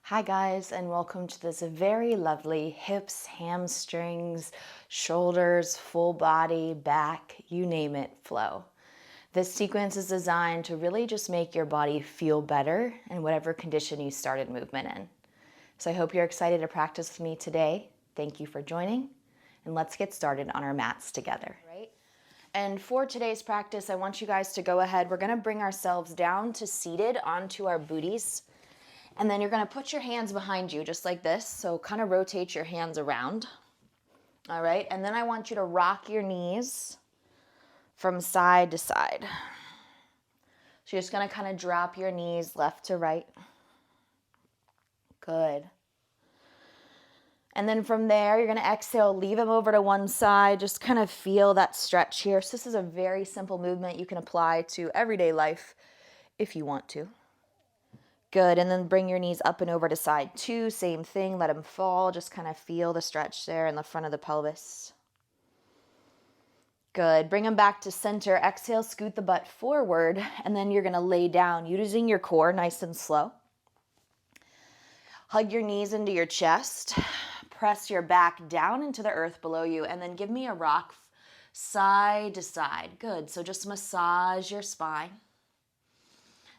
Hi guys, and welcome to this very lovely hips, hamstrings, shoulders, full body, back, you name it, flow. This sequence is designed to really just make your body feel better in whatever condition you started movement in. So I hope you're excited to practice with me today. Thank you for joining, and let's get started on our mats together. Right? And for today's practice, I want you guys to go ahead. We're going to bring ourselves down to seated onto our booties. And then you're going to put your hands behind you just like this. So kind of rotate your hands around. All right. And then I want you to rock your knees from side to side. So you're just going to kind of drop your knees left to right. Good. And then from there, you're going to exhale, leave them over to one side. Just kind of feel that stretch here. So this is a very simple movement you can apply to everyday life if you want to. Good, and then bring your knees up and over to side two. Same thing, let them fall. Just kind of feel the stretch there in the front of the pelvis. Good, bring them back to center. Exhale, scoot the butt forward, and then you're going to lay down using your core nice and slow. Hug your knees into your chest. Press your back down into the earth below you, and then give me a rock side to side. Good, so just massage your spine.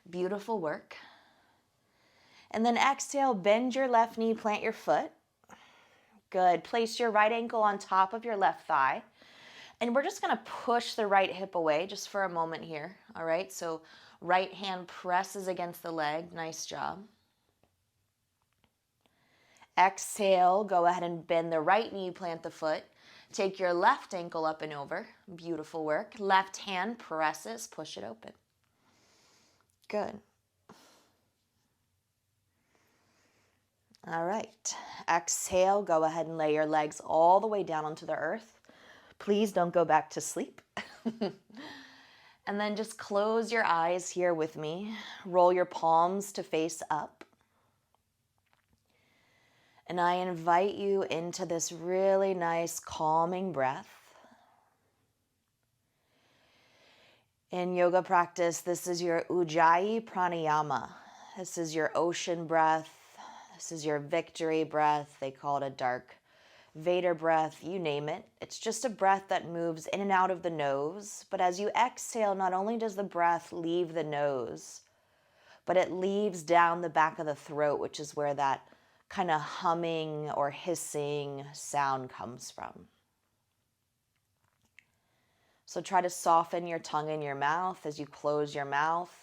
Beautiful work. And then exhale, bend your left knee, plant your foot. Good. Place your right ankle on top of your left thigh. And we're just going to push the right hip away just for a moment here. All right. So right hand presses against the leg. Nice job. Exhale, go ahead and bend the right knee, plant the foot. Take your left ankle up and over. Beautiful work. Left hand presses, push it open. Good. All right, exhale, go ahead and lay your legs all the way down onto the earth. Please don't go back to sleep. And then just close your eyes here with me. Roll your palms to face up. And I invite you into this really nice calming breath. In yoga practice, this is your Ujjayi pranayama. This is your ocean breath. This is your victory breath. They call it a dark Vader breath, you name it. It's just a breath that moves in and out of the nose. But as you exhale, not only does the breath leave the nose, but it leaves down the back of the throat, which is where that kind of humming or hissing sound comes from. So try to soften your tongue in your mouth as you close your mouth.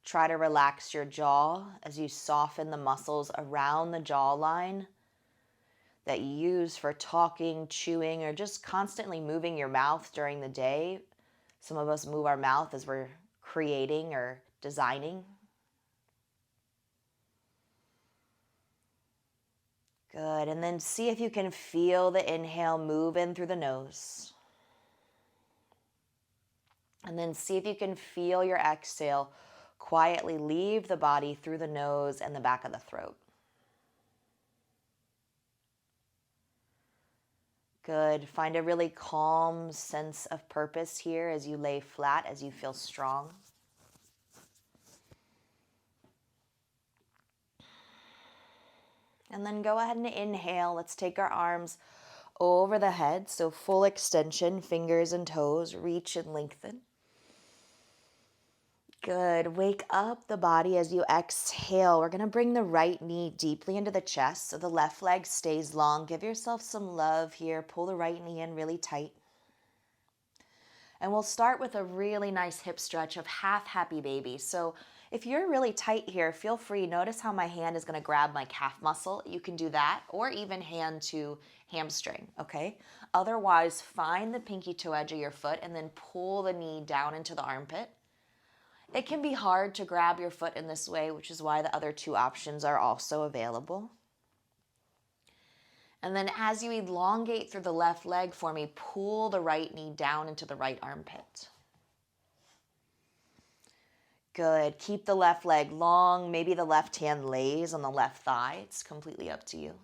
Try to relax your jaw as you soften the muscles around the jawline that you use for talking, chewing, or just constantly moving your mouth during the day. Some of us move our mouth as we're creating or designing. Good, and then see if you can feel the inhale move in through the nose. And then see if you can feel your exhale quietly leave the body through the nose and the back of the throat. Good. Find a really calm sense of purpose here as you lay flat, as you feel strong. And then go ahead and inhale. Let's take our arms over the head. So full extension, fingers and toes, reach and lengthen. Good. Wake up the body as you exhale. We're going to bring the right knee deeply into the chest so the left leg stays long. Give yourself some love here. Pull the right knee in really tight. And we'll start with a really nice hip stretch of half happy baby. So if you're really tight here, feel free. Notice how my hand is going to grab my calf muscle. You can do that, or even hand to hamstring, okay? Otherwise, find the pinky toe edge of your foot and then pull the knee down into the armpit. It can be hard to grab your foot in this way, which is why the other two options are also available. And then as you elongate through the left leg for me, pull the right knee down into the right armpit. Good. Keep the left leg long. Maybe the left hand lays on the left thigh. It's completely up to you.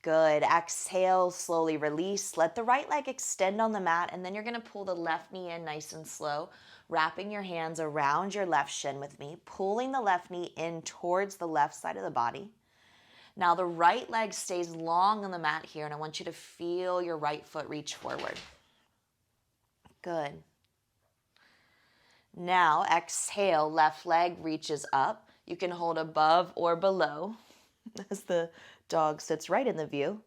Good. Exhale, slowly release. Let the right leg extend on the mat, and then you're going to pull the left knee in nice and slow, wrapping your hands around your left shin with me, pulling the left knee in towards the left side of the body. Now the right leg stays long on the mat here, and I want you to feel your right foot reach forward. Good. Now exhale, left leg reaches up. You can hold above or below as the dog sits right in the view.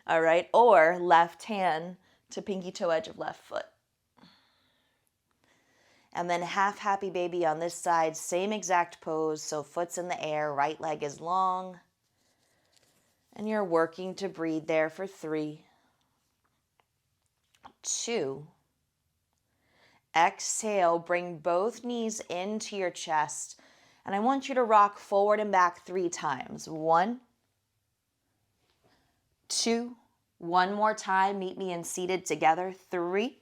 All right, or left hand to pinky toe edge of left foot. And then half happy baby on this side, same exact pose. So foot's in the air, right leg is long. And you're working to breathe there for 3, 2. Exhale, bring both knees into your chest. And I want you to rock forward and back 3 times. 1, 2, one more time. Meet me in seated together. 3.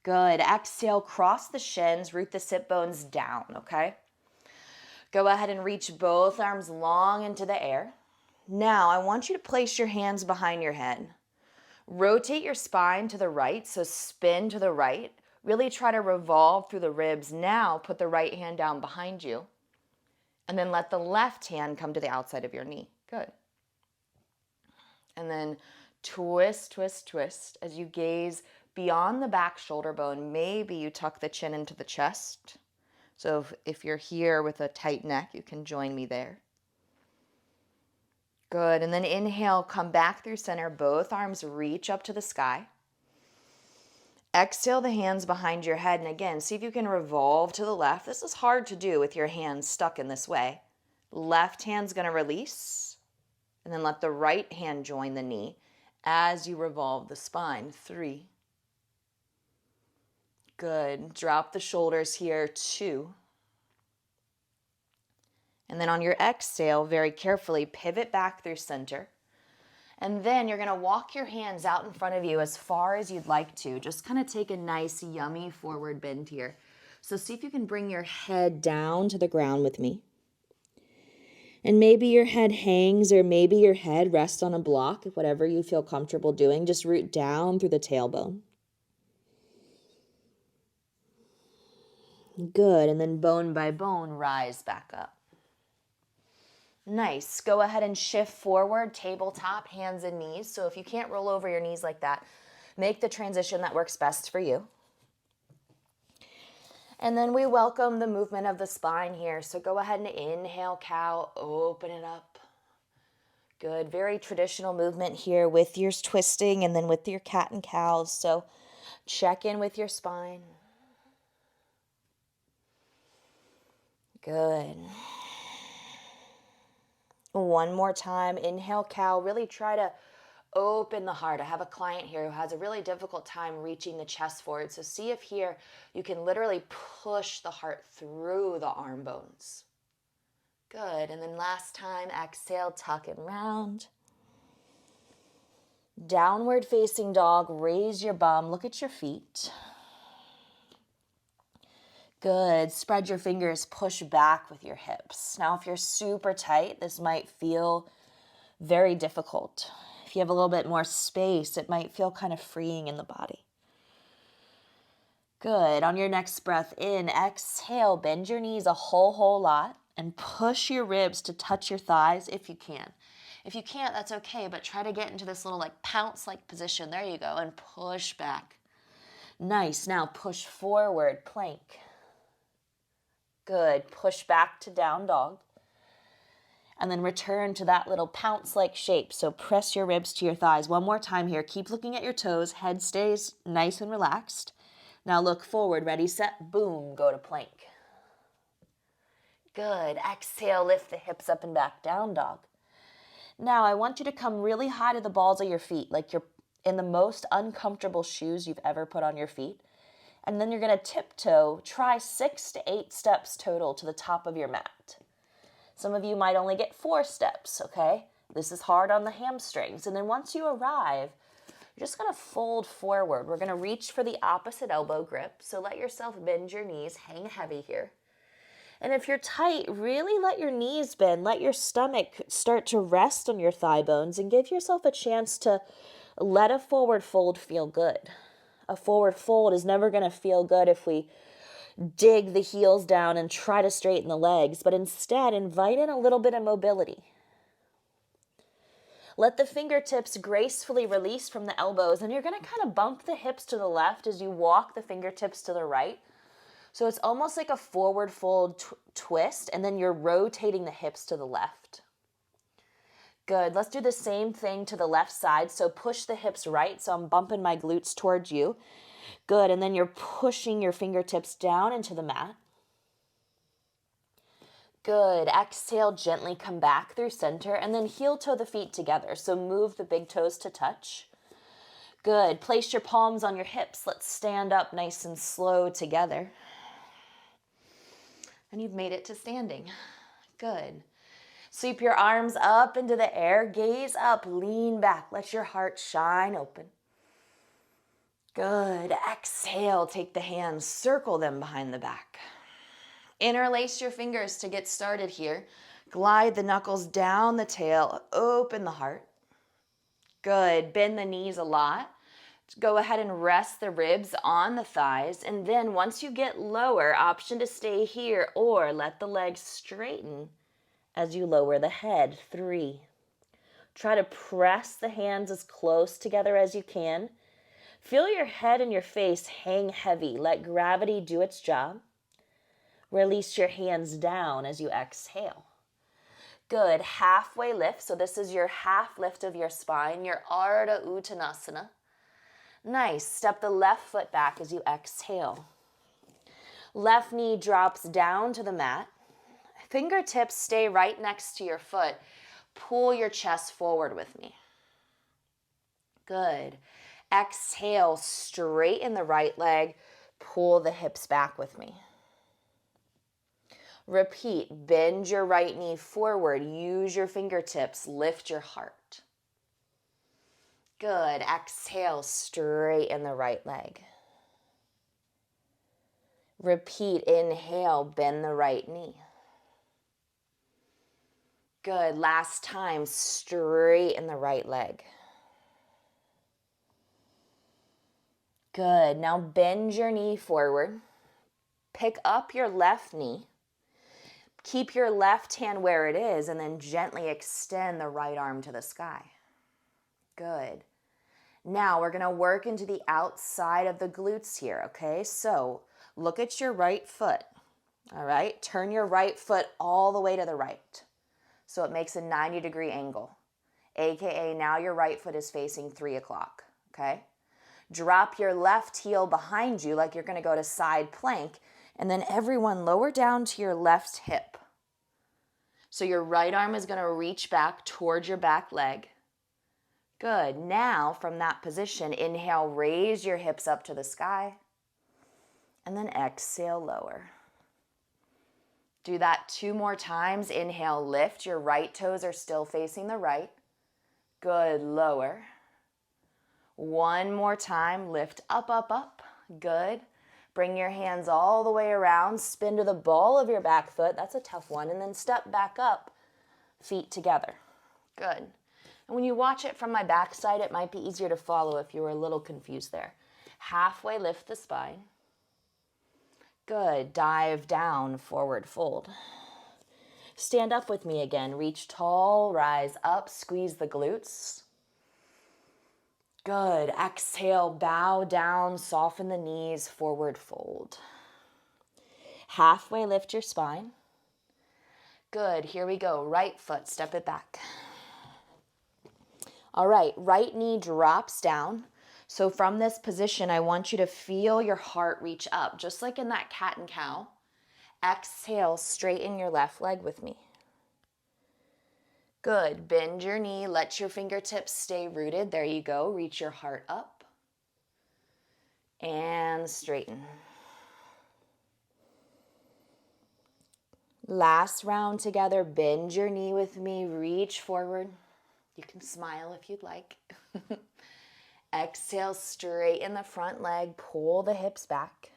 Good. Exhale, cross the shins, root the sit bones down, okay? Go ahead and reach both arms long into the air. Now, I want you to place your hands behind your head. Rotate your spine to the right, so spin to the right. Really try to revolve through the ribs. Now, put the right hand down behind you. And then let the left hand come to the outside of your knee. Good. And then twist, twist, twist as you gaze beyond the back shoulder bone. Maybe you tuck the chin into the chest. So if you're here with a tight neck, you can join me there. Good. And then inhale, come back through center. Both arms reach up to the sky. Exhale the hands behind your head. And again, see if you can revolve to the left. This is hard to do with your hands stuck in this way. Left hand's going to release. And then let the right hand join the knee as you revolve the spine. 3. Good. Drop the shoulders here. 2. And then on your exhale, very carefully pivot back through center. And then you're going to walk your hands out in front of you as far as you'd like to. Just kind of take a nice, yummy forward bend here. So see if you can bring your head down to the ground with me. And maybe your head hangs, or maybe your head rests on a block, whatever you feel comfortable doing. Just root down through the tailbone. Good. And then bone by bone, rise back up. Nice. Go ahead and shift forward, tabletop, hands and knees. So if you can't roll over your knees like that, make the transition that works best for you. And then we welcome the movement of the spine here. So go ahead and inhale, cow, open it up. Good. Very traditional movement here with yours twisting and then with your cat and cows. So check in with your spine. Good. One more time. Inhale, cow. Really try to open the heart. I have a client here who has a really difficult time reaching the chest forward. So see if here you can literally push the heart through the arm bones. Good. And then last time, exhale, tuck and round. Downward facing dog. Raise your bum. Look at your feet. Good. Spread your fingers, push back with your hips. Now, if you're super tight, this might feel very difficult. If you have a little bit more space, it might feel kind of freeing in the body. Good. On your next breath in, exhale, bend your knees a whole lot and push your ribs to touch your thighs if you can. If you can't, that's okay, but try to get into this little like pounce-like position. There you go, and push back. Nice. Now push forward, plank. Good. Push back to down dog. And then return to that little pounce-like shape. So press your ribs to your thighs. One more time here. Keep looking at your toes. Head stays nice and relaxed. Now look forward. Ready, set, boom. Go to plank. Good. Exhale, lift the hips up and back, down dog. Now I want you to come really high to the balls of your feet, like you're in the most uncomfortable shoes you've ever put on your feet. And then you're going to tiptoe, try 6 to 8 steps total to the top of your mat. Some of you might only get 4 steps, okay? This is hard on the hamstrings. And then once you arrive, you're just going to fold forward. We're going to reach for the opposite elbow grip. So let yourself bend your knees, hang heavy here. And if you're tight, really let your knees bend. Let your stomach start to rest on your thigh bones and give yourself a chance to let a forward fold feel good. A forward fold is never going to feel good if we dig the heels down and try to straighten the legs, but instead invite in a little bit of mobility. Let the fingertips gracefully release from the elbows, and you're going to kind of bump the hips to the left as you walk the fingertips to the right. So it's almost like a forward fold twist, and then you're rotating the hips to the left. Good. Let's do the same thing to the left side. So push the hips right. So I'm bumping my glutes towards you. Good. And then you're pushing your fingertips down into the mat. Good. Exhale, gently come back through center and then heel toe the feet together. So move the big toes to touch. Good. Place your palms on your hips. Let's stand up nice and slow together. And you've made it to standing. Good. Sweep your arms up into the air. Gaze up, lean back. Let your heart shine open. Good. Exhale, take the hands, circle them behind the back. Interlace your fingers to get started here. Glide the knuckles down the tail, open the heart. Good. Bend the knees a lot. Go ahead and rest the ribs on the thighs. And then once you get lower, option to stay here or let the legs straighten as you lower the head. 3. Try to press the hands as close together as you can. Feel your head and your face hang heavy. Let gravity do its job. Release your hands down as you exhale. Good. Halfway lift. So this is your half lift of your spine, your Ardha Uttanasana. Nice. Step the left foot back as you exhale. Left knee drops down to the mat. Fingertips stay right next to your foot. Pull your chest forward with me. Good. Exhale, straighten the right leg. Pull the hips back with me. Repeat. Bend your right knee forward. Use your fingertips. Lift your heart. Good. Exhale, straighten the right leg. Repeat. Inhale, bend the right knee. Good. Last time, straighten the right leg. Good. Now bend your knee forward. Pick up your left knee. Keep your left hand where it is and then gently extend the right arm to the sky. Good. Now we're going to work into the outside of the glutes here, okay? So look at your right foot, all right? Turn your right foot all the way to the right. So it makes a 90-degree angle, AKA now your right foot is facing 3 o'clock, okay? Drop your left heel behind you like you're going to go to side plank, and then everyone lower down to your left hip. So your right arm is going to reach back towards your back leg. Good. Now from that position, inhale, raise your hips up to the sky, and then exhale, lower. Do that 2 more times. Inhale, lift. Your right toes are still facing the right. Good. Lower. 1 more time. Lift up, up, up. Good. Bring your hands all the way around. Spin to the ball of your back foot. That's a tough one. And then step back up, feet together. Good. And when you watch it from my backside, it might be easier to follow if you were a little confused there. Halfway lift the spine. Good. Dive down, forward fold. Stand up with me again. Reach tall, rise up, squeeze the glutes. Good. Exhale, bow down, soften the knees, forward fold. Halfway lift your spine. Good. Here we go. Right foot, step it back. All right, right knee drops down. So from this position, I want you to feel your heart reach up, just like in that cat and cow. Exhale, straighten your left leg with me. Good. Bend your knee. Let your fingertips stay rooted. There you go. Reach your heart up. And straighten. Last round together. Bend your knee with me. Reach forward. You can smile if you'd like. Exhale, straighten the front leg. Pull the hips back.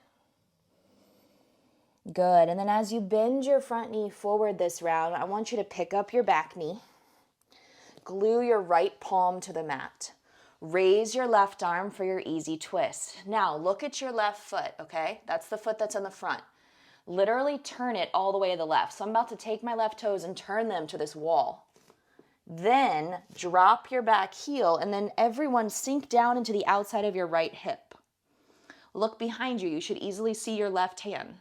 Good. And then as you bend your front knee forward this round, I want you to pick up your back knee, glue your right palm to the mat. Raise your left arm for your easy twist. Now look at your left foot, okay? That's the foot that's in the front. Literally turn it all the way to the left. So I'm about to take my left toes and turn them to this wall. Then drop your back heel and then everyone sink down into the outside of your right hip. Look behind you. You should easily see your left hand.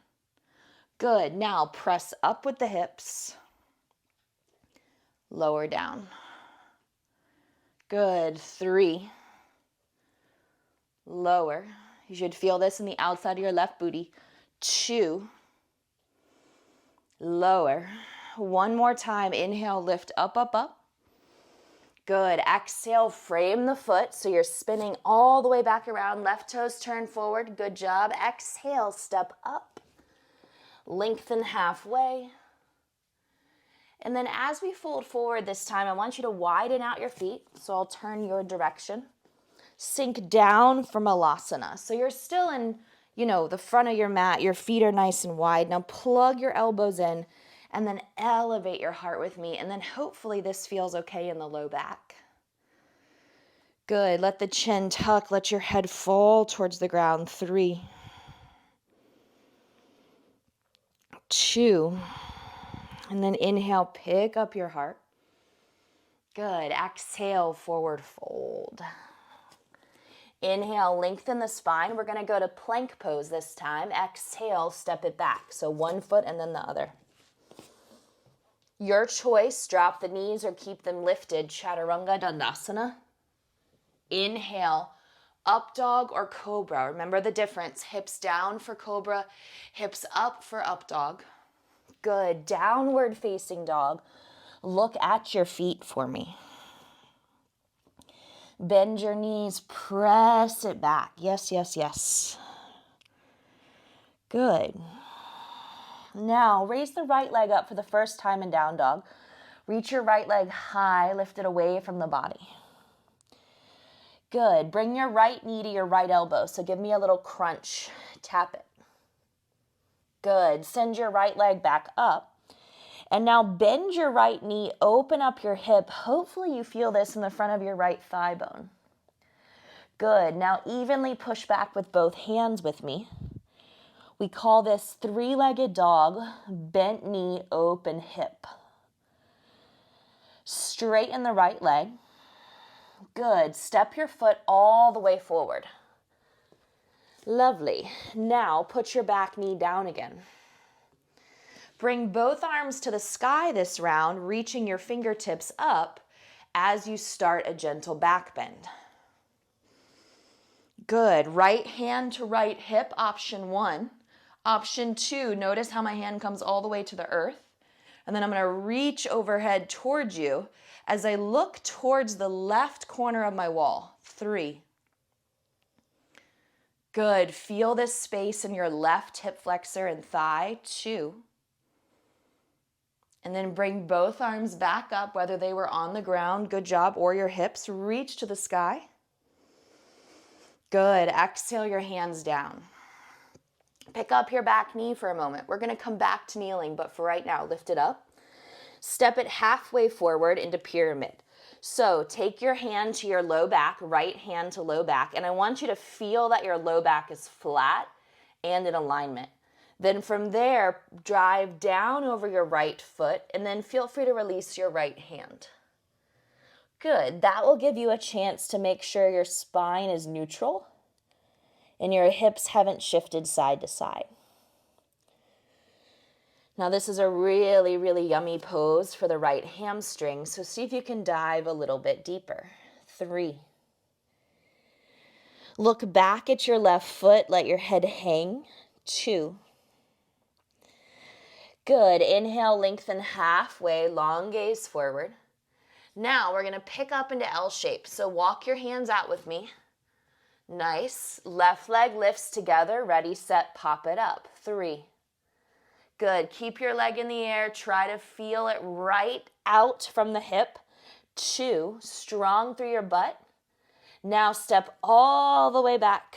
Good. Now press up with the hips. Lower down. Good. 3. Lower. You should feel this in the outside of your left booty. 2. Lower. 1 more time. Inhale, lift up, up, up. Good. Exhale, frame the foot so you're spinning all the way back around. Left toes turn forward. Good job. Exhale, step up. Lengthen halfway. And then as we fold forward this time, I want you to widen out your feet. So I'll turn your direction. Sink down from Malasana. So you're still in, the front of your mat. Your feet are nice and wide. Now plug your elbows in and then elevate your heart with me. And then hopefully this feels okay in the low back. Good. Let the chin tuck. Let your head fall towards the ground. 3. 2. And then inhale, pick up your heart. Good. Exhale, forward fold. Inhale, lengthen the spine. We're going to go to plank pose this time. Exhale, step it back. So 1 foot and then the other. Your choice, drop the knees or keep them lifted. Chaturanga Dandasana. Inhale, up dog or cobra. Remember the difference. Hips down for cobra, hips up for up dog. Good. Downward facing dog. Look at your feet for me. Bend your knees, press it back. Yes, yes, yes. Good. Now, raise the right leg up for the first time in down dog. Reach your right leg high, lift it away from the body. Good. Bring your right knee to your right elbow. So give me a little crunch. Tap it. Good. Send your right leg back up. And now bend your right knee, open up your hip. Hopefully you feel this in the front of your right thigh bone. Good. Now evenly push back with both hands with me. We call this 3-legged dog, bent knee, open hip. Straighten the right leg. Good. Step your foot all the way forward. Lovely. Now put your back knee down again. Bring both arms to the sky this round, reaching your fingertips up as you start a gentle back bend. Good. Right hand to right hip, option 1. Option 2, notice how my hand comes all the way to the earth. And then I'm going to reach overhead towards you as I look towards the left corner of my wall. 3. Good. Feel this space in your left hip flexor and thigh. 2. And then bring both arms back up, whether they were on the ground, good job, or your hips. Reach to the sky. Good. Exhale your hands down. Pick up your back knee for a moment. We're going to come back to kneeling, but for right now, lift it up. Step it halfway forward into pyramid. So take your hand to your low back, right hand to low back, and I want you to feel that your low back is flat and in alignment. Then from there, drive down over your right foot and then feel free to release your right hand. Good. That will give you a chance to make sure your spine is neutral and your hips haven't shifted side to side. Now this is a really, really yummy pose for the right hamstring, so see if you can dive a little bit deeper. 3. Look back at your left foot, let your head hang. 2. Good. Inhale, lengthen halfway, long gaze forward. Now we're going to pick up into L shape. So walk your hands out with me. Nice. Left leg lifts together. Ready, set, pop it up. 3. Good. Keep your leg in the air. Try to feel it right out from the hip. 2. Strong through your butt. Now step all the way back.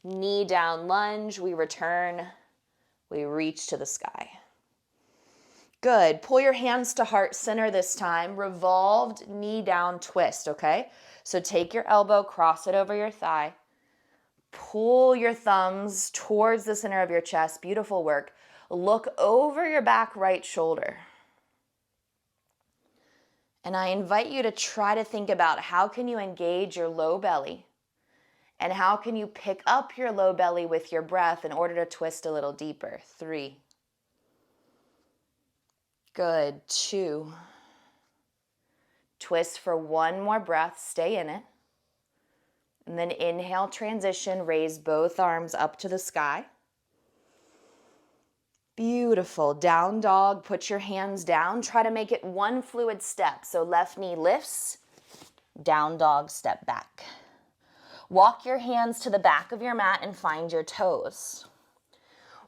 Knee down lunge. We return. We reach to the sky. Good. Pull your hands to heart center this time. Revolved knee down twist, okay? So take your elbow, cross it over your thigh. Pull your thumbs towards the center of your chest. Beautiful work. Look over your back right shoulder. And I invite you to try to think about how can you engage your low belly and how can you pick up your low belly with your breath in order to twist a little deeper. 3. Good. 2. Twist for one more breath. Stay in it. And then inhale, transition, raise both arms up to the sky. Beautiful. Down dog, put your hands down. Try to make it one fluid step. So left knee lifts, down dog, step back. Walk your hands to the back of your mat and find your toes.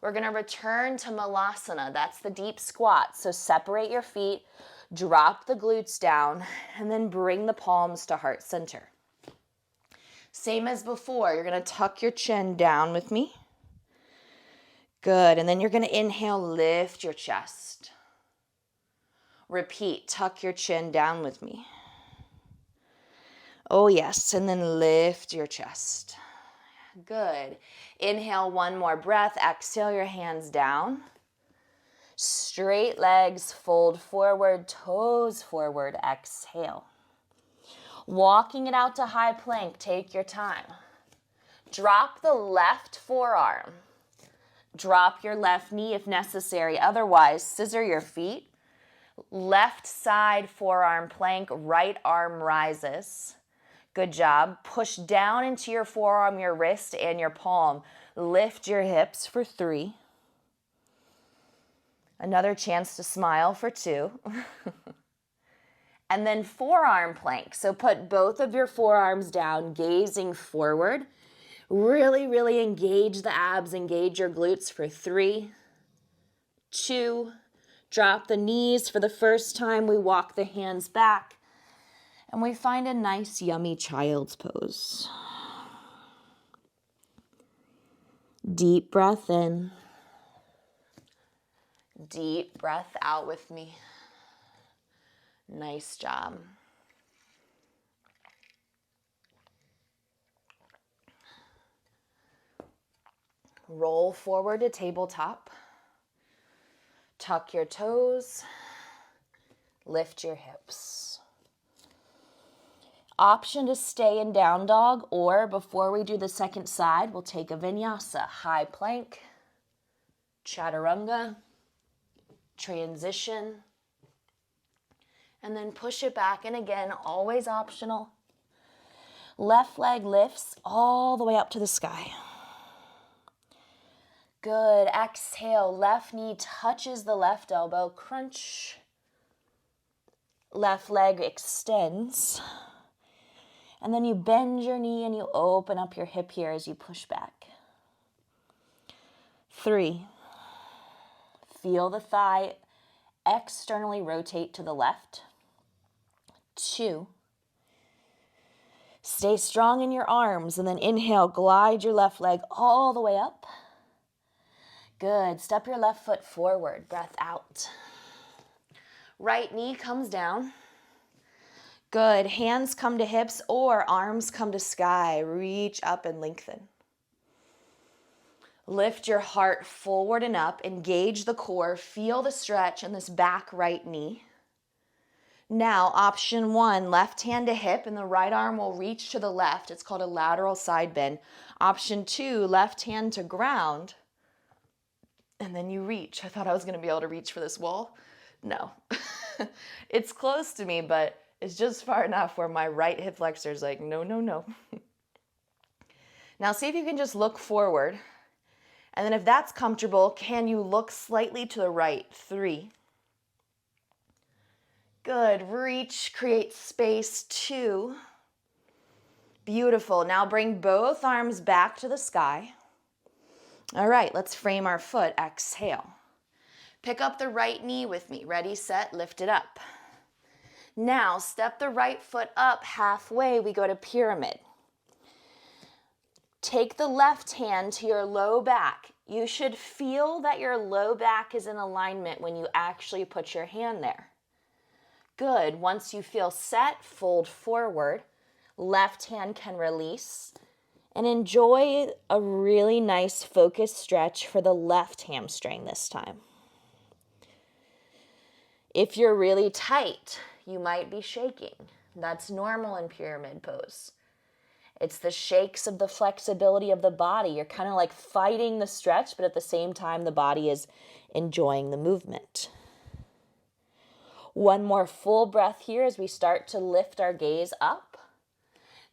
We're going to return to malasana. That's the deep squat. So separate your feet, drop the glutes down, and then bring the palms to heart center. Same as before, you're going to tuck your chin down with me. Good, and then you're going to inhale, lift your chest. Repeat, tuck your chin down with me. Oh yes, and then lift your chest. Good. Inhale, one more breath. Exhale your hands down. Straight legs, fold forward, toes forward. Exhale. Walking it out to high plank, take your time. Drop the left forearm. Drop your left knee if necessary. Otherwise, scissor your feet. Left side forearm plank, right arm rises. Good job. Push down into your forearm, your wrist, and your palm. Lift your hips for 3. Another chance to smile for 2. And then forearm plank. So put both of your forearms down, gazing forward. Really, really engage the abs, engage your glutes for 3, 2. Drop the knees for the first time. We walk the hands back. And we find a nice, yummy child's pose. Deep breath in. Deep breath out with me. Nice job. Roll forward to tabletop. Tuck your toes. Lift your hips. Option to stay in down dog, or before we do the second side, we'll take a vinyasa. High plank, chaturanga, transition, and then push it back. And again, always optional. Left leg lifts all the way up to the sky. Good. Exhale. Left knee touches the left elbow. Crunch. Left leg extends. And then you bend your knee and you open up your hip here as you push back. 3. Feel the thigh externally rotate to the left. 2. Stay strong in your arms and then inhale, glide your left leg all the way up. Good. Step your left foot forward. Breath out. Right knee comes down. Good. Hands come to hips or arms come to sky. Reach up and lengthen. Lift your heart forward and up. Engage the core. Feel the stretch in this back right knee. Now, option 1, left hand to hip and the right arm will reach to the left. It's called a lateral side bend. Option 2, left hand to ground. And then you reach. I thought I was going to be able to reach for this wall. No. It's close to me, but it's just far enough where my right hip flexor is like, no, no, no. Now see if you can just look forward. And then if that's comfortable, can you look slightly to the right? 3. Good. Reach, create space. 2. Beautiful. Now bring both arms back to the sky. All right, let's frame our foot. Exhale. Pick up the right knee with me. Ready, set, lift it up. Now step the right foot up halfway. We go to pyramid. Take the left hand to your low back. You should feel that your low back is in alignment when you actually put your hand there. Good. Once you feel set, fold forward. Left hand can release. And enjoy a really nice focused stretch for the left hamstring this time. If you're really tight, you might be shaking. That's normal in pyramid pose. It's the shakes of the flexibility of the body. You're kind of like fighting the stretch, but at the same time, the body is enjoying the movement. One more full breath here as we start to lift our gaze up.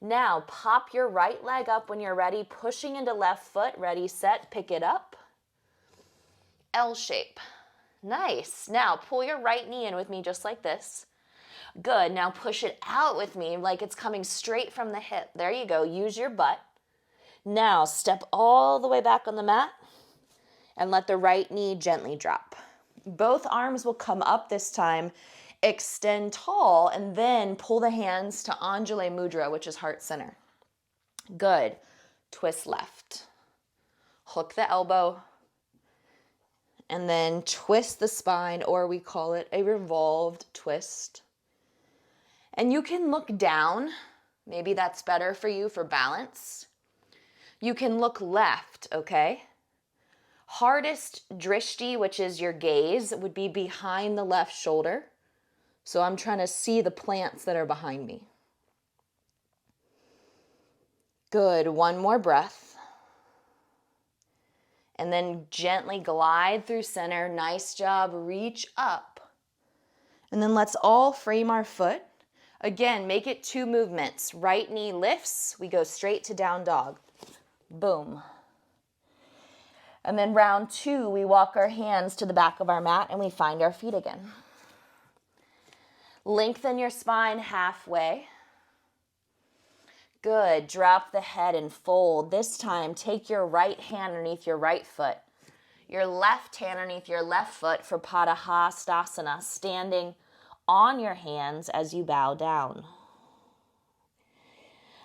Now, pop your right leg up when you're ready, pushing into left foot. Ready, set, pick it up. L shape. Nice. Now, pull your right knee in with me just like this. Good. Now push it out with me like it's coming straight from the hip. There you go. Use your butt. Now step all the way back on the mat and let the right knee gently drop. Both arms will come up this time. Extend tall and then pull the hands to Anjali Mudra, which is heart center. Good. Twist left. Hook the elbow. And then twist the spine, or we call it a revolved twist. And you can look down. Maybe that's better for you for balance. You can look left, okay? Hardest drishti, which is your gaze, would be behind the left shoulder. So I'm trying to see the plants that are behind me. Good. One more breath. And then gently glide through center. Nice job. Reach up. And then let's all frame our foot. Again, make it 2 movements. Right knee lifts. We go straight to down dog. Boom. And then round 2, we walk our hands to the back of our mat and we find our feet again. Lengthen your spine halfway. Good. Drop the head and fold. This time, take your right hand underneath your right foot. Your left hand underneath your left foot for Padahastasana, standing on your hands as you bow down.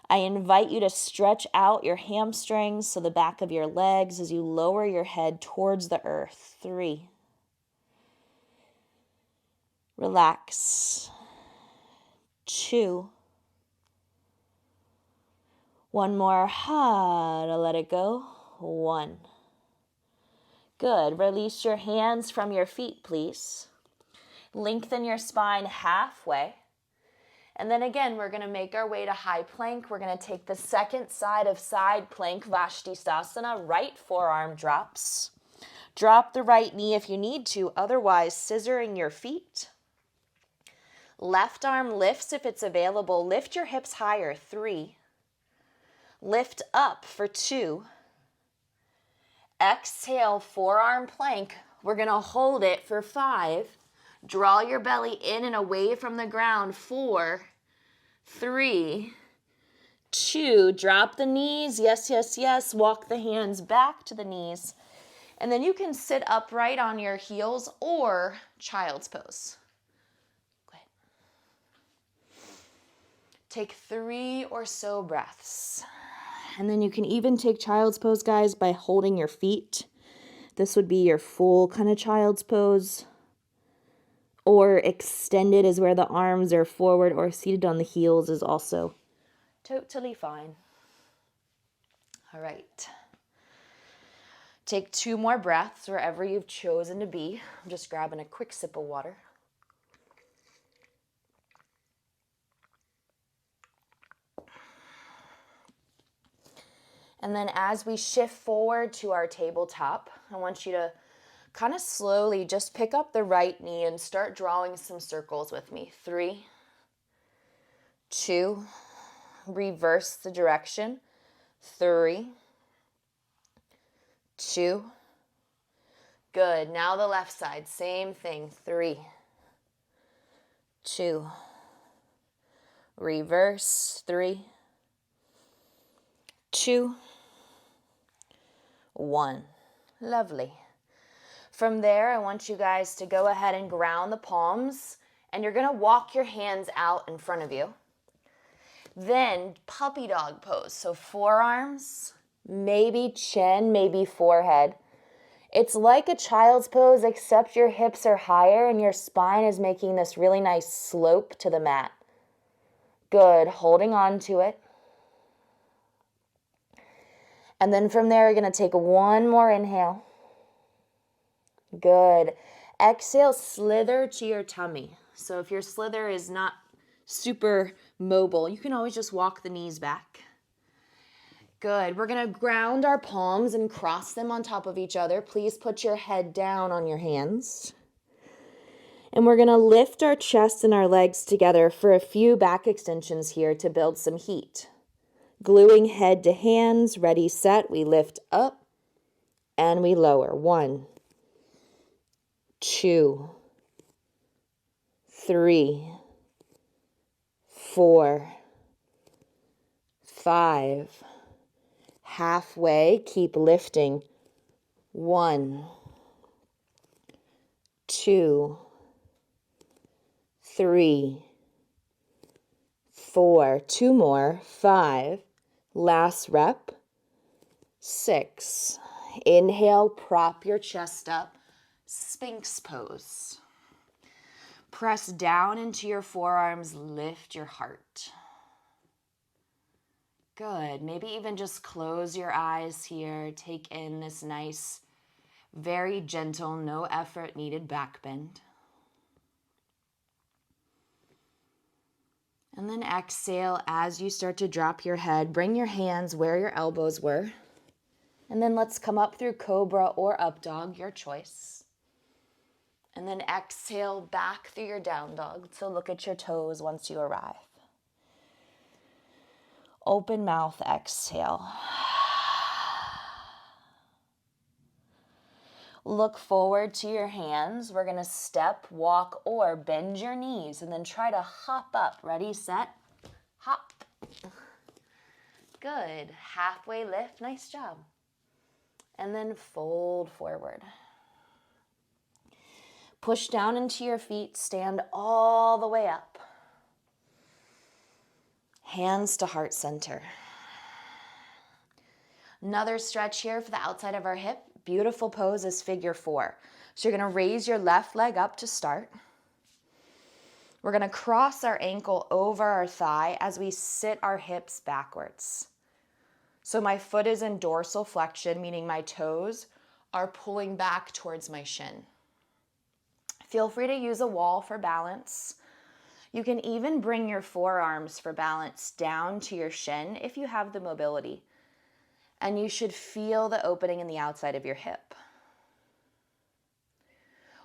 I invite you to stretch out your hamstrings, so the back of your legs, as you lower your head towards the earth. 3. Relax. 2. One more. To let it go. 1. Good. Release your hands from your feet, please. Lengthen your spine halfway. And then again, we're going to make our way to high plank. We're going to take the second side of side plank, Vastisthasana. Right forearm drops. Drop the right knee if you need to. Otherwise, scissoring your feet. Left arm lifts if it's available. Lift your hips higher. 3. Lift up for 2. Exhale, forearm plank. We're going to hold it for 5. Draw your belly in and away from the ground. 4, 3, 2. Drop the knees. Yes, yes, yes. Walk the hands back to the knees. And then you can sit upright on your heels or child's pose. Good. Take 3 or so breaths. And then you can even take child's pose, guys, by holding your feet. This would be your full kind of child's pose. Or extended is where the arms are forward, or seated on the heels is also totally fine. All right. Take 2 more breaths wherever you've chosen to be. I'm just grabbing a quick sip of water. And then as we shift forward to our tabletop, I want you to kind of slowly just pick up the right knee and start drawing some circles with me. 3, 2, reverse the direction. 3, 2, good. Now the left side, same thing. 3, 2, reverse. 3, 2, 1. Lovely. From there, I want you guys to go ahead and ground the palms, and you're going to walk your hands out in front of you. Then puppy dog pose. So forearms, maybe chin, maybe forehead. It's like a child's pose, except your hips are higher and your spine is making this really nice slope to the mat. Good, holding on to it. And then from there, you're going to take one more inhale. Good. Exhale, slither to your tummy. So if your slither is not super mobile, you can always just walk the knees back. Good. We're going to ground our palms and cross them on top of each other. Please put your head down on your hands. And we're going to lift our chest and our legs together for a few back extensions here to build some heat. Gluing head to hands, ready, set. We lift up and we lower. 1, 2, 3, 4, 5. Halfway, keep lifting. 1, 2, 3, 4. 2 more. 5. Last rep. 6. Inhale, prop your chest up. Sphinx pose. Press down into your forearms, lift your heart. Good. Maybe even just close your eyes here. Take in this nice, very gentle, no effort needed back bend. And then exhale as you start to drop your head. Bring your hands where your elbows were. And then let's come up through cobra or up dog, your choice. And then exhale back through your down dog. So look at your toes once you arrive. Open mouth, exhale. Look forward to your hands. We're going to step, walk, or bend your knees and then try to hop up. Ready, set, hop. Good. Halfway lift. Nice job. And then fold forward. Push down into your feet. Stand all the way up. Hands to heart center. Another stretch here for the outside of our hip. Beautiful pose is figure 4. So you're going to raise your left leg up to start. We're going to cross our ankle over our thigh as we sit our hips backwards. So my foot is in dorsal flexion, meaning my toes are pulling back towards my shin. Feel free to use a wall for balance. You can even bring your forearms for balance down to your shin if you have the mobility. And you should feel the opening in the outside of your hip.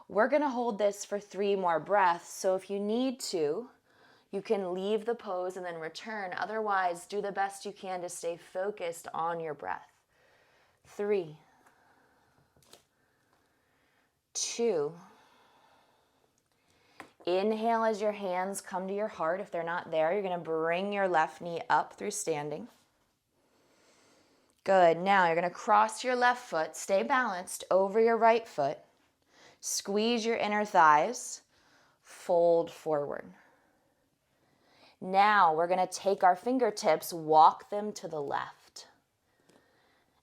We're going to hold this for 3 more breaths. So if you need to, you can leave the pose and then return. Otherwise, do the best you can to stay focused on your breath. 3, 2. Inhale as your hands come to your heart. If they're not there, you're going to bring your left knee up through standing. Good. Now you're going to cross your left foot. Stay balanced over your right foot. Squeeze your inner thighs. Fold forward. Now we're going to take our fingertips, walk them to the left.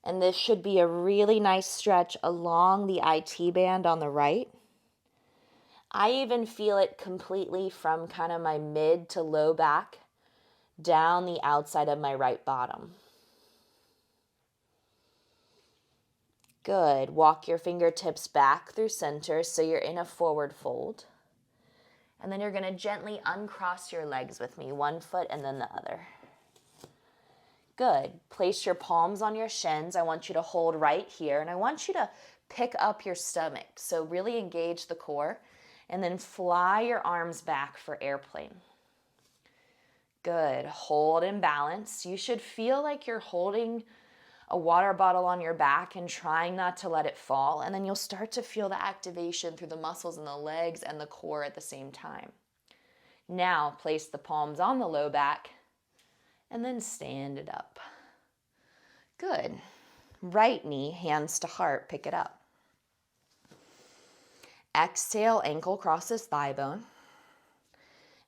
And this should be a really nice stretch along the IT band on the right. I even feel it completely from kind of my mid to low back down the outside of my right bottom. Good. Walk your fingertips back through center so you're in a forward fold. And then you're going to gently uncross your legs with me, one foot and then the other. Good. Place your palms on your shins. I want you to hold right here, and I want you to pick up your stomach. So really engage the core, and then fly your arms back for airplane. Good. Hold in balance. You should feel like you're holding a water bottle on your back and trying not to let it fall. And then you'll start to feel the activation through the muscles in the legs and the core at the same time. Now place the palms on the low back and then stand it up. Good. Right knee, hands to heart, pick it up. Exhale, ankle crosses thigh bone.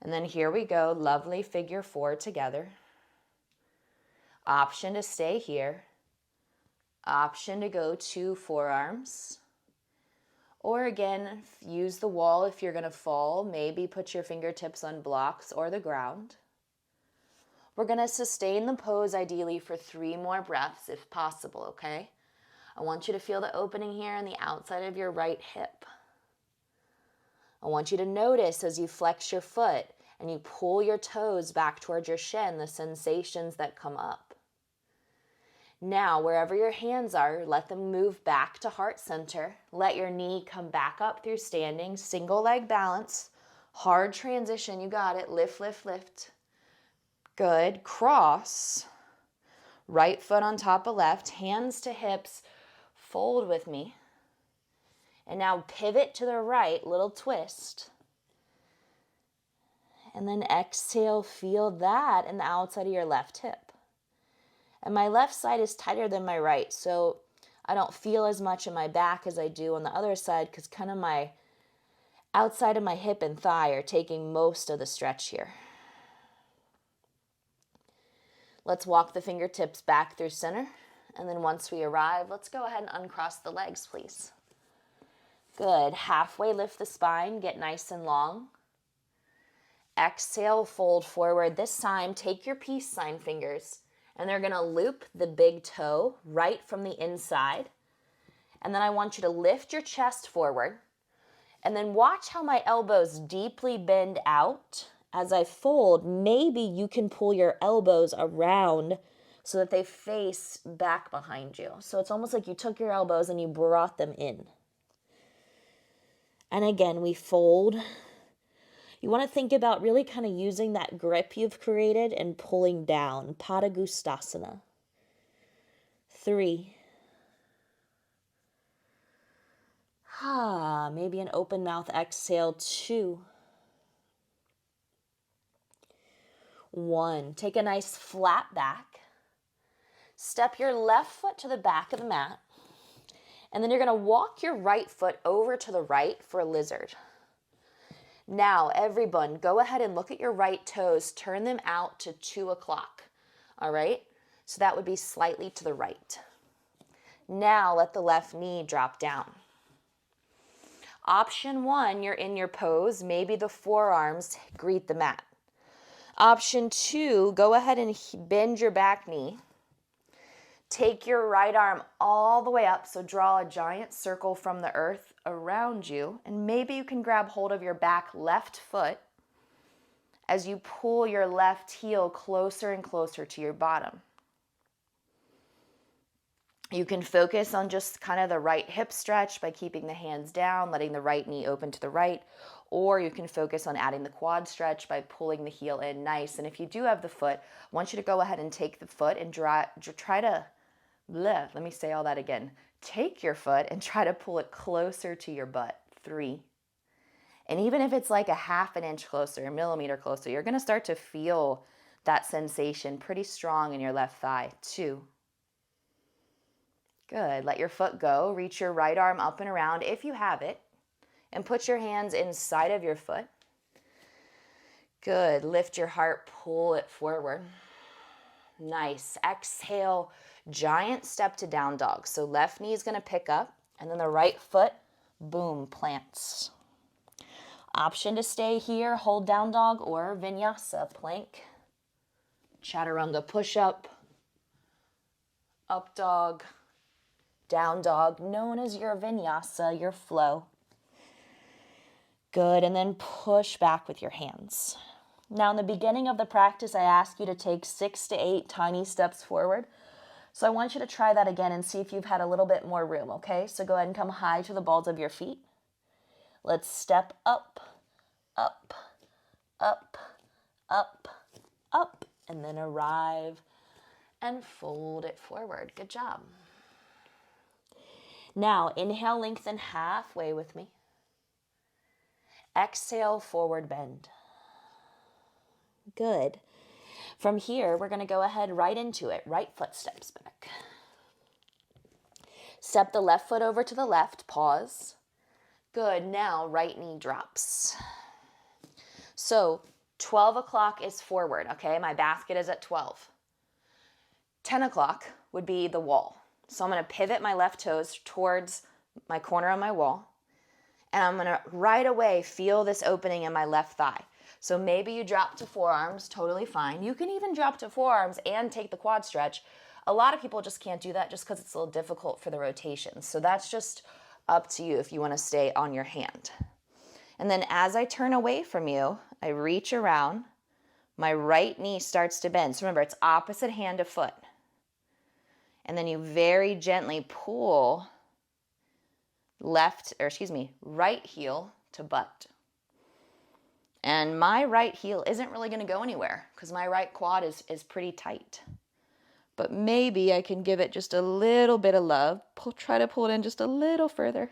And then here we go, lovely figure 4 together. Option to stay here. Option to go to forearms. Or again, use the wall if you're going to fall. Maybe put your fingertips on blocks or the ground. We're going to sustain the pose ideally for 3 more breaths if possible, okay? I want you to feel the opening here on the outside of your right hip. I want you to notice as you flex your foot and you pull your toes back towards your shin, the sensations that come up. Now, wherever your hands are, let them move back to heart center. Let your knee come back up through standing, single leg balance, hard transition, you got it, lift, lift, lift. Good, cross, right foot on top of left, hands to hips, fold with me. And now pivot to the right, little twist. And then exhale, feel that in the outside of your left hip. And my left side is tighter than my right, so I don't feel as much in my back as I do on the other side because kind of my outside of my hip and thigh are taking most of the stretch here. Let's walk the fingertips back through center. And then once we arrive, let's go ahead and uncross the legs, please. Good. Halfway lift the spine, get nice and long. Exhale, fold forward. This time, take your peace sign fingers, and they're going to loop the big toe right from the inside. And then I want you to lift your chest forward, and then watch how my elbows deeply bend out. As I fold, maybe you can pull your elbows around so that they face back behind you. So it's almost like you took your elbows and you brought them in. And again, we fold. You want to think about really kind of using that grip you've created and pulling down. Padangusthasana. 3. Maybe an open mouth exhale. 2. 1. Take a nice flat back. Step your left foot to the back of the mat. And then you're going to walk your right foot over to the right for a lizard. Now, everyone, go ahead and look at your right toes. Turn them out to 2 o'clock. All right? So that would be slightly to the right. Now, let the left knee drop down. Option 1, you're in your pose. Maybe the forearms greet the mat. Option 2, go ahead and bend your back knee. Take your right arm all the way up, so draw a giant circle from the earth around you, and maybe you can grab hold of your back left foot as you pull your left heel closer and closer to your bottom. You can focus on just kind of the right hip stretch by keeping the hands down, letting the right knee open to the right, or you can focus on adding the quad stretch by pulling the heel in nice. And if you do have the foot, I want you to go ahead and take the foot and try to, let me say all that again. Take your foot and try to pull it closer to your butt. 3. And even if it's like a half an inch closer, a millimeter closer, you're going to start to feel that sensation pretty strong in your left thigh. 2. Good. Let your foot go. Reach your right arm up and around if you have it. And put your hands inside of your foot. Good. Lift your heart, pull it forward. Nice. Exhale, giant step to down dog. So left knee is going to pick up, and then the right foot, boom, plants. Option to stay here, hold down dog, or vinyasa, plank, chaturanga push-up, up dog, down dog, known as your vinyasa, your flow. Good, and then push back with your hands. Now, in the beginning of the practice, I asked you to take 6 to 8 tiny steps forward. So I want you to try that again and see if you've had a little bit more room, okay? So go ahead and come high to the balls of your feet. Let's step up, up, up, up, up, and then arrive and fold it forward. Good job. Now, inhale, lengthen halfway with me. Exhale, forward bend. Good. From here, we're going to go ahead right into it. Right foot steps back. Step the left foot over to the left. Pause. Good. Now, right knee drops. So, 12 o'clock is forward, okay? My basket is at 12. 10 o'clock would be the wall. So I'm going to pivot my left toes towards my corner on my wall. And I'm gonna right away feel this opening in my left thigh. So maybe you drop to forearms, totally fine. You can even drop to forearms and take the quad stretch. A lot of people just can't do that just because it's a little difficult for the rotations. So that's just up to you if you want to stay on your hand. And then as I turn away from you, I reach around. My right knee starts to bend. So remember, it's opposite hand to foot. And then you very gently pull right heel to butt. And my right heel isn't really going to go anywhere because my right quad is pretty tight. But maybe I can give it just a little bit of love. Try to pull it in just a little further.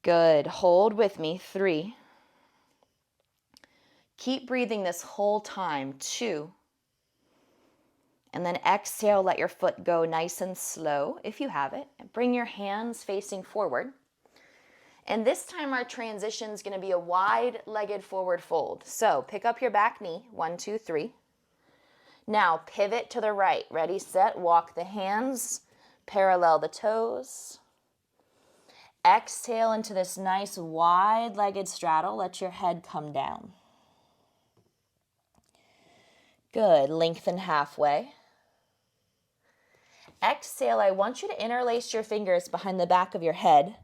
Good. Hold with me. 3. Keep breathing this whole time. 2. And then exhale, let your foot go nice and slow if you have it. And bring your hands facing forward. And this time our transition is going to be a wide-legged forward fold. So pick up your back knee, 1, 2, 3. Now pivot to the right. Ready, set, walk the hands, parallel the toes. Exhale into this nice wide-legged straddle. Let your head come down. Good, lengthen halfway. Exhale, I want you to interlace your fingers behind the back of your head.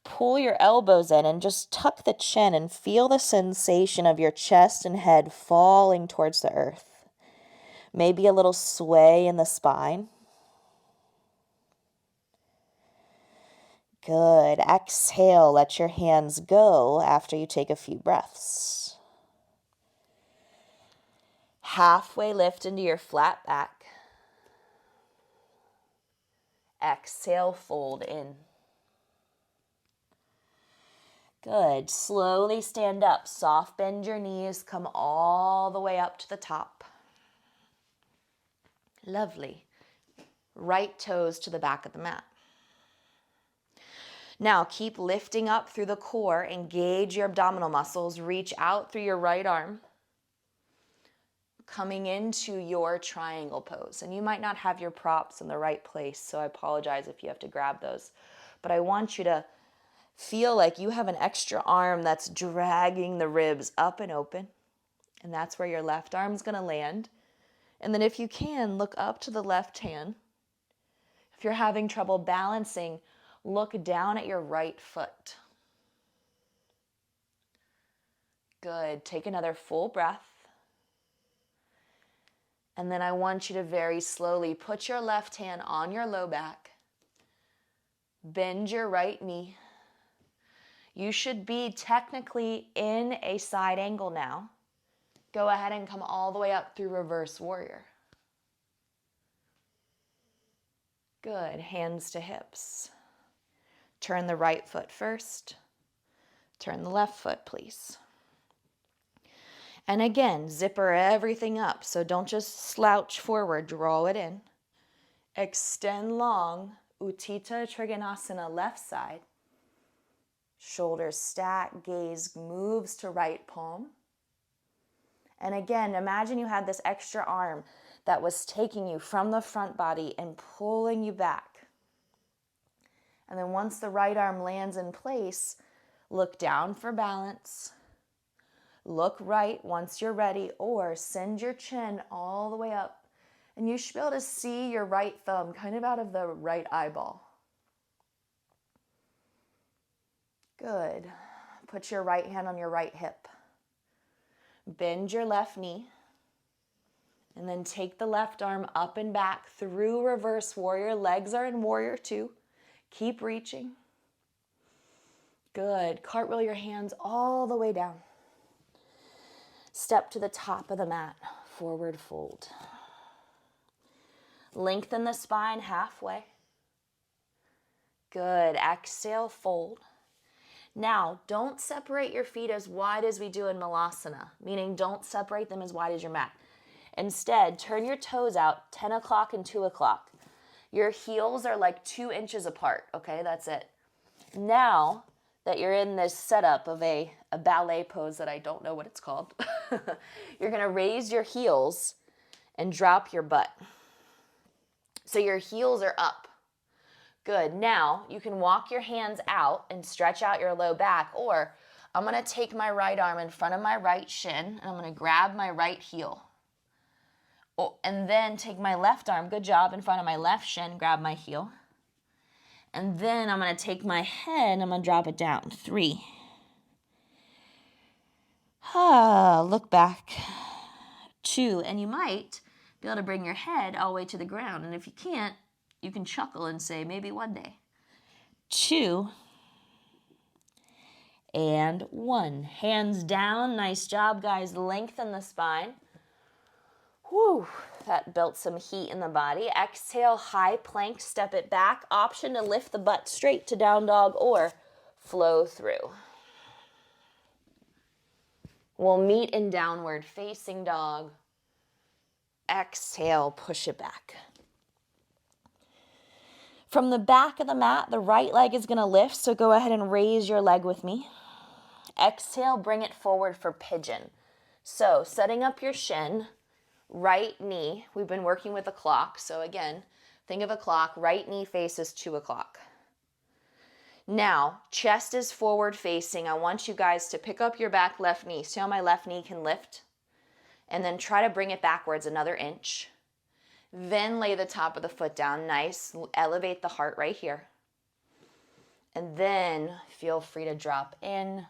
Pull your elbows in and just tuck the chin and feel the sensation of your chest and head falling towards the earth. Maybe a little sway in the spine. Good. Exhale, let your hands go after you take a few breaths. Halfway lift into your flat back. Exhale, fold in. Good. Slowly stand up. Soft bend your knees. Come all the way up to the top. Lovely. Right toes to the back of the mat. Now keep lifting up through the core. Engage your abdominal muscles. Reach out through your right arm. Coming into your triangle pose. And you might not have your props in the right place, so I apologize if you have to grab those. But I want you to feel like you have an extra arm that's dragging the ribs up and open. And that's where your left arm's going to land. And then if you can, look up to the left hand. If you're having trouble balancing, look down at your right foot. Good. Take another full breath. And then I want you to very slowly put your left hand on your low back. Bend your right knee. You should be technically in a side angle now. Go ahead and come all the way up through reverse warrior. Good. Hands to hips. Turn the right foot first. Turn the left foot, please. And again, zipper everything up. So don't just slouch forward. Draw it in. Extend long. Utthita Trikonasana, left side. Shoulders stack, gaze moves to right palm. And again, imagine you had this extra arm that was taking you from the front body and pulling you back. And then once the right arm lands in place, look down for balance. Look right once you're ready, or send your chin all the way up. And you should be able to see your right thumb kind of out of the right eyeball. Good. Put your right hand on your right hip. Bend your left knee. And then take the left arm up and back through reverse warrior. Legs are in warrior 2. Keep reaching. Good. Cartwheel your hands all the way down. Step to the top of the mat. Forward fold. Lengthen the spine halfway. Good. Exhale, fold. Now, don't separate your feet as wide as we do in Malasana, meaning don't separate them as wide as your mat. Instead, turn your toes out 10 o'clock and 2 o'clock. Your heels are like 2 inches apart, okay? That's it. Now that you're in this setup of a ballet pose that I don't know what it's called, you're going to raise your heels and drop your butt. So your heels are up. Good. Now you can walk your hands out and stretch out your low back, or I'm going to take my right arm in front of my right shin and I'm going to grab my right heel. Oh, and then take my left arm, good job, in front of my left shin, grab my heel. And then I'm going to take my head and I'm going to drop it down. 3. Look back. 2. And you might be able to bring your head all the way to the ground. And if you can't, you can chuckle and say, maybe one day. 2. And 1. Hands down. Nice job, guys. Lengthen the spine. Whew, that built some heat in the body. Exhale, high plank, step it back. Option to lift the butt straight to down dog or flow through. We'll meet in downward facing dog. Exhale, push it back. From the back of the mat, the right leg is going to lift, so go ahead and raise your leg with me. Exhale, bring it forward for pigeon. So setting up your shin, right knee, we've been working with a clock, so again, think of a clock, right knee faces 2 o'clock. Now, chest is forward facing. I want you guys to pick up your back left knee. See how my left knee can lift? And then try to bring it backwards another inch. Then lay the top of the foot down, nice, elevate the heart right here. And then feel free to drop in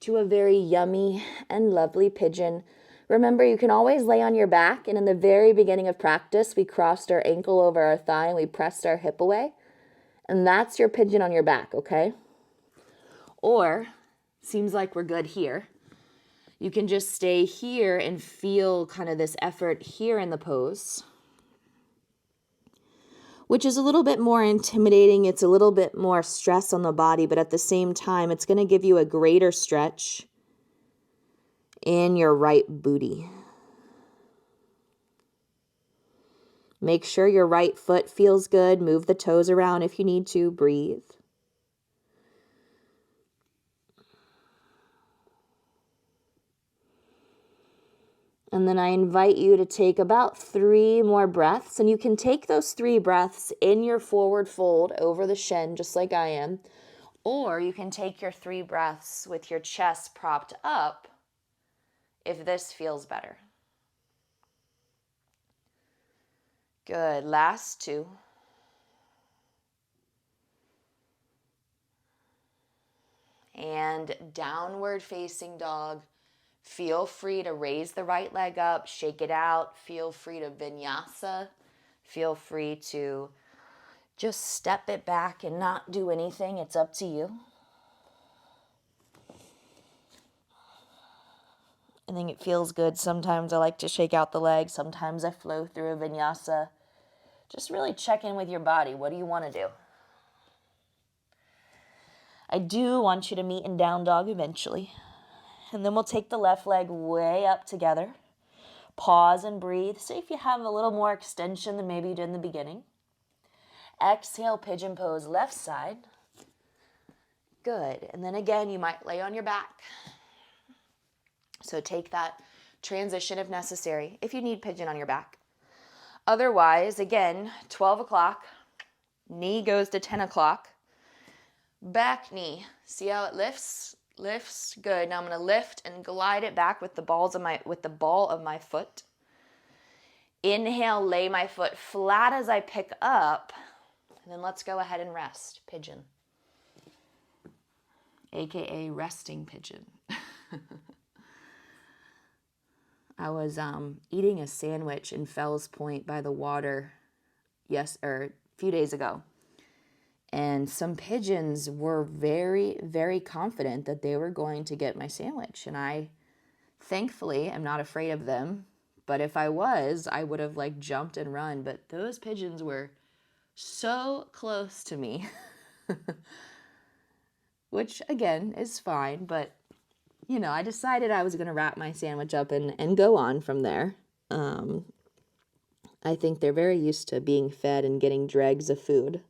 to a very yummy and lovely pigeon. Remember, you can always lay on your back, and in the very beginning of practice, we crossed our ankle over our thigh and we pressed our hip away. And that's your pigeon on your back, okay? Or, seems like we're good here. You can just stay here and feel kind of this effort here in the pose, which is a little bit more intimidating. It's a little bit more stress on the body, but at the same time, it's going to give you a greater stretch in your right booty. Make sure your right foot feels good. Move the toes around if you need to. Breathe. And then I invite you to take about 3 more breaths. And you can take those 3 breaths in your forward fold over the shin, just like I am. Or you can take your 3 breaths with your chest propped up if this feels better. Good. Last 2. And downward facing dog. Feel free to raise the right leg up, shake it out. Feel free to vinyasa. Feel free to just step it back and not do anything. It's up to you. I think it feels good. Sometimes I like to shake out the legs. Sometimes I flow through a vinyasa. Just really check in with your body. What do you want to do? I do want you to meet in down dog eventually. And then we'll take the left leg way up together. Pause and breathe. See if you have a little more extension than maybe you did in the beginning. Exhale, pigeon pose, left side. Good. And then again, you might lay on your back. So take that transition if necessary, if you need pigeon on your back. Otherwise, again, 12 o'clock, knee goes to 10 o'clock. Back knee, see how it lifts? Lifts, good. Now I'm going to lift and glide it back with the ball of my foot. Inhale, lay my foot flat as I pick up. And then let's go ahead and rest. Pigeon. AKA resting pigeon. I was eating a sandwich in Fells Point by the water a few days ago. And some pigeons were very, very confident that they were going to get my sandwich. And I, thankfully, am not afraid of them. But if I was, I would have jumped and run. But those pigeons were so close to me, which again is fine. But, I decided I was going to wrap my sandwich up and go on from there. I think they're very used to being fed and getting dregs of food.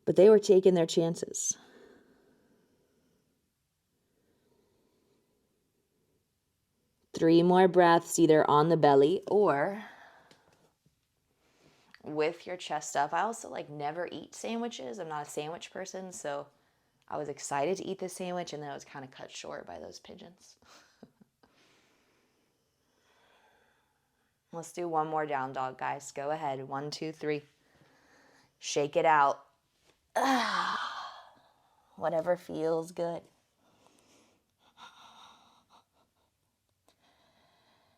But they were taking their chances. Three more breaths, either on the belly or with your chest up. I also like never eat sandwiches. I'm not a sandwich person, so I was excited to eat this sandwich, and then I was kind of cut short by those pigeons. Let's do one more down dog, guys. Go ahead. 1, 2, 3. Shake it out. Whatever feels good.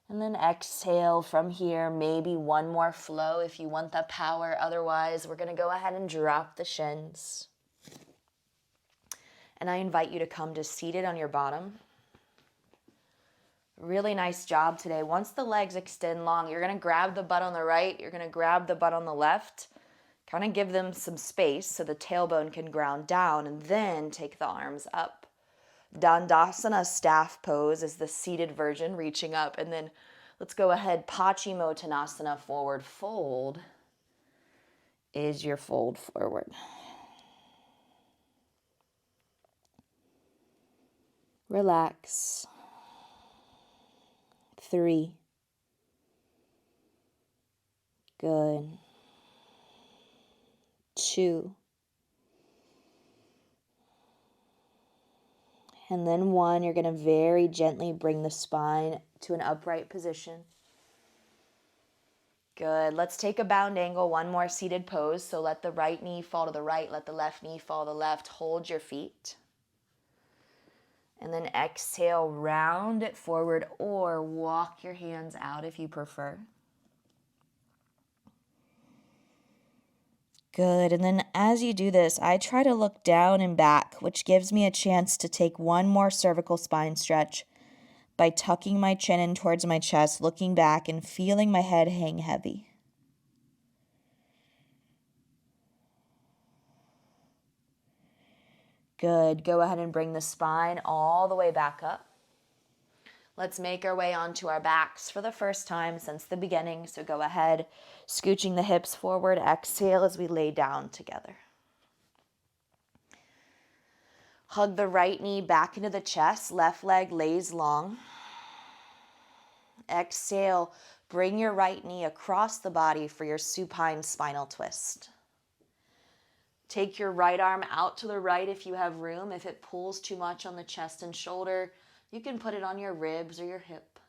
And then exhale from here. Maybe one more flow if you want the power. Otherwise, we're going to go ahead and drop the shins. And I invite you to come to seated on your bottom. Really nice job today. Once the legs extend long, you're going to grab the butt on the right. You're going to grab the butt on the left. Kind of give them some space so the tailbone can ground down, and then take the arms up. Dandasana staff pose is the seated version, reaching up. And then let's go ahead. Paschimottanasana, forward fold, is your fold forward. Relax. 3. Good. 2. And then 1. You're going to very gently bring the spine to an upright position. Good. Let's take a bound angle. One more seated pose. So let the right knee fall to the right. Let the left knee fall to the left. Hold your feet. And then exhale, round it forward, or walk your hands out if you prefer. Good. And then as you do this, I try to look down and back, which gives me a chance to take one more cervical spine stretch by tucking my chin in towards my chest, looking back and feeling my head hang heavy. Good. Go ahead and bring the spine all the way back up. Let's make our way onto our backs for the first time since the beginning. So go ahead, scooching the hips forward. Exhale as we lay down together. Hug the right knee back into the chest. Left leg lays long. Exhale, bring your right knee across the body for your supine spinal twist. Take your right arm out to the right if you have room. If it pulls too much on the chest and shoulder, you can put it on your ribs or your hip.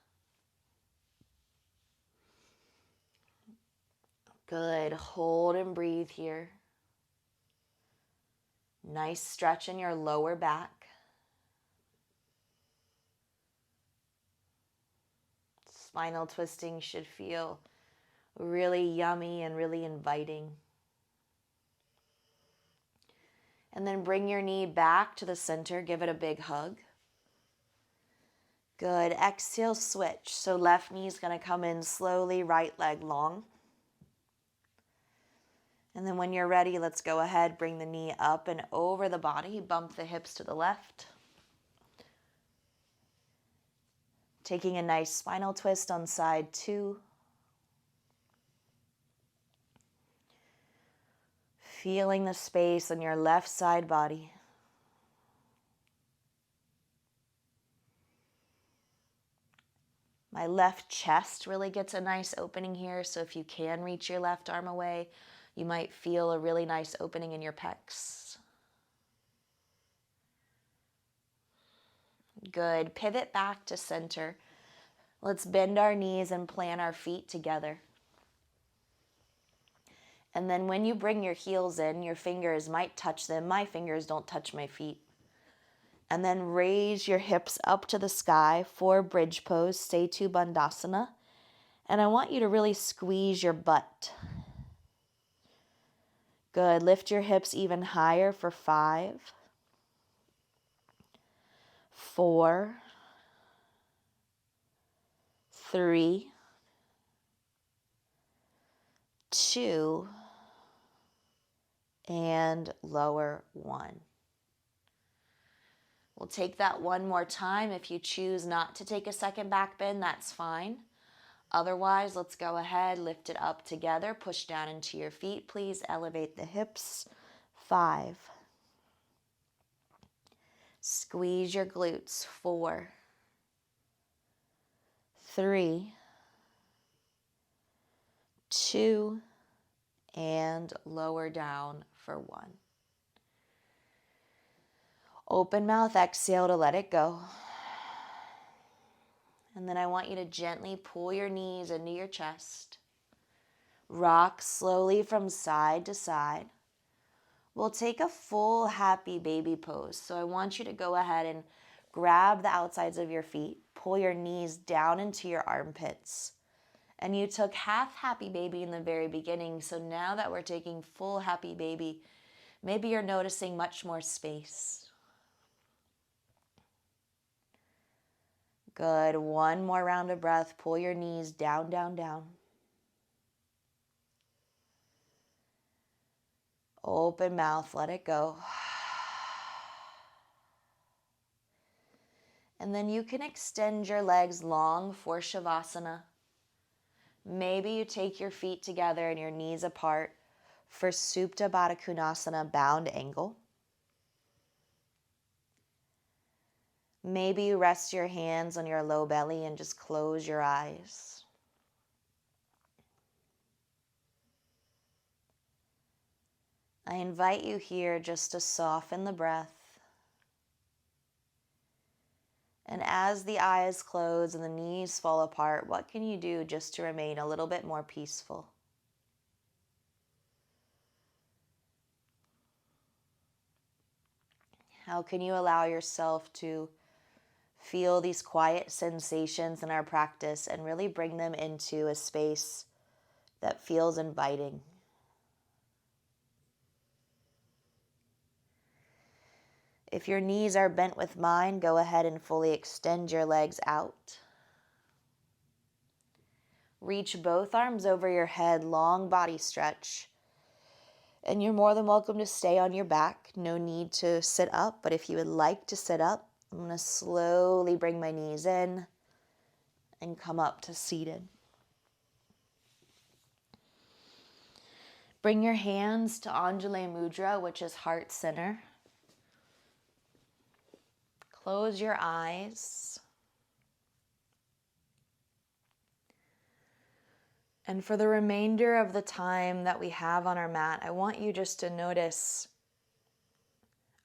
Good. Hold and breathe here. Nice stretch in your lower back. Spinal twisting should feel really yummy and really inviting. And then bring your knee back to the center. Give it a big hug. Good. Exhale, switch. So left knee is going to come in slowly, right leg long. And then when you're ready, let's go ahead, bring the knee up and over the body. Bump the hips to the left. Taking a nice spinal twist on side 2. Feeling the space on your left side body. My left chest really gets a nice opening here, so if you can reach your left arm away, you might feel a really nice opening in your pecs. Good. Pivot back to center. Let's bend our knees and plant our feet together. And then when you bring your heels in, your fingers might touch them. My fingers don't touch my feet. And then raise your hips up to the sky for bridge pose, Setu Bandhasana. And I want you to really squeeze your butt. Good. Lift your hips even higher for 5, 4, 3, 2, and lower 1. We'll take that one more time. If you choose not to take a second back bend, that's fine. Otherwise, let's go ahead, lift it up together, push down into your feet. Please elevate the hips. 5. Squeeze your glutes. 4, 3, 2, and lower down for 1. Open mouth, exhale to let it go. And then I want you to gently pull your knees into your chest. Rock slowly from side to side. We'll take a full happy baby pose. So I want you to go ahead and grab the outsides of your feet, pull your knees down into your armpits. And you took half happy baby in the very beginning. So now that we're taking full happy baby, maybe you're noticing much more space. Good. One more round of breath. Pull your knees down, down, down. Open mouth, let it go. And then you can extend your legs long for Shavasana. Maybe you take your feet together and your knees apart for Supta Baddha Konasana, bound angle. Maybe you rest your hands on your low belly and just close your eyes. I invite you here just to soften the breath. And as the eyes close and the knees fall apart, what can you do just to remain a little bit more peaceful? How can you allow yourself to feel these quiet sensations in our practice and really bring them into a space that feels inviting? If your knees are bent with mine, go ahead and fully extend your legs out. Reach both arms over your head, long body stretch. And you're more than welcome to stay on your back. No need to sit up, but if you would like to sit up, I'm going to slowly bring my knees in and come up to seated. Bring your hands to Anjali Mudra, which is heart center. Close your eyes. And for the remainder of the time that we have on our mat, I want you just to notice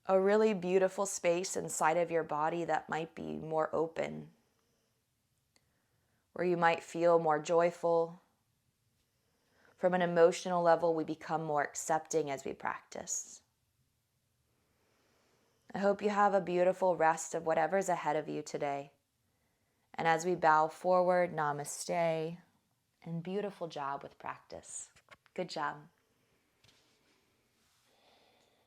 a really beautiful space inside of your body that might be more open, where you might feel more joyful. From an emotional level, we become more accepting as we practice. I hope you have a beautiful rest of whatever's ahead of you today. And as we bow forward, namaste, and beautiful job with practice. Good job.